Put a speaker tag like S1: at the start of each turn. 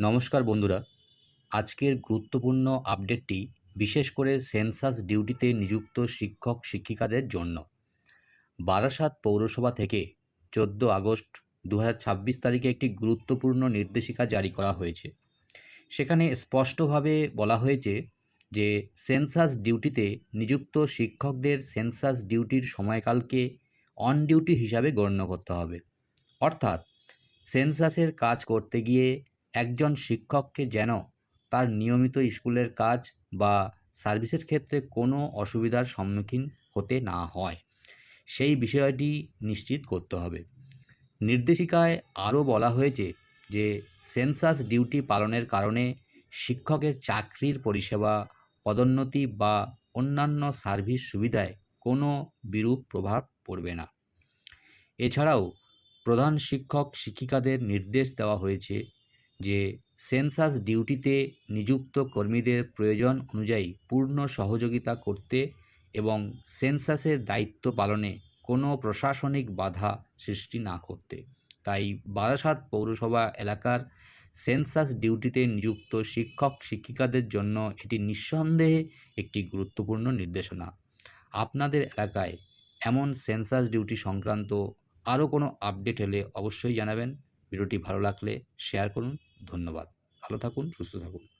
S1: নমস্কার বন্ধুরা, আজকের গুরুত্বপূর্ণ আপডেটটি বিশেষ করে সেন্সাস ডিউটিতে নিযুক্ত শিক্ষক-শিক্ষিকাদের জন্য। বারাসাত পৌরসভা থেকে 14 আগস্ট 2026 তারিখে একটি গুরুত্বপূর্ণ নির্দেশিকা জারি করা হয়েছে। সেখানে স্পষ্টভাবে বলা হয়েছে যে সেন্সাস ডিউটিতে নিযুক্ত শিক্ষকদের সেন্সাস ডিউটির সময়কালকে অন ডিউটি হিসাবে গণ্য করতে হবে। অর্থাৎ সেন্সাসের কাজ করতে গিয়ে একজন শিক্ষককে যেন তার নিয়মিত স্কুলের কাজ বা সার্ভিসের ক্ষেত্রে কোনো অসুবিধার সম্মুখীন হতে না হয়, সেই বিষয়টি নিশ্চিত করতে হবে। নির্দেশিকায় আরও বলা হয়েছে যে সেন্সাস ডিউটি পালনের কারণে শিক্ষকের চাকরির পরিষেবা, পদোন্নতি বা অন্যান্য সার্ভিস সুবিধায় কোনো বিরূপ প্রভাব পড়বে না। এছাড়াও প্রধান শিক্ষক-শিক্ষিকাদের নির্দেশ দেওয়া হয়েছে যে সেন্সাস ডিউটিতে নিযুক্ত কর্মীদের প্রয়োজন অনুযায়ী পূর্ণ সহযোগিতা করতে এবং সেন্সাসের দায়িত্ব পালনে কোনো প্রশাসনিক বাধা সৃষ্টি না করতে। তাই বারাসাত পৌরসভা এলাকার সেন্সাস ডিউটিতে নিযুক্ত শিক্ষক-শিক্ষিকাদের জন্য এটি নিঃসন্দেহে একটি গুরুত্বপূর্ণ নির্দেশনা। আপনাদের এলাকায় এমন সেন্সাস ডিউটি সংক্রান্ত আরও কোনো আপডেট হলে অবশ্যই জানাবেন। ভিডিওটি ভালো লাগলে শেয়ার করুন। ধন্যবাদ। ভালো থাকুন, সুস্থ থাকুন।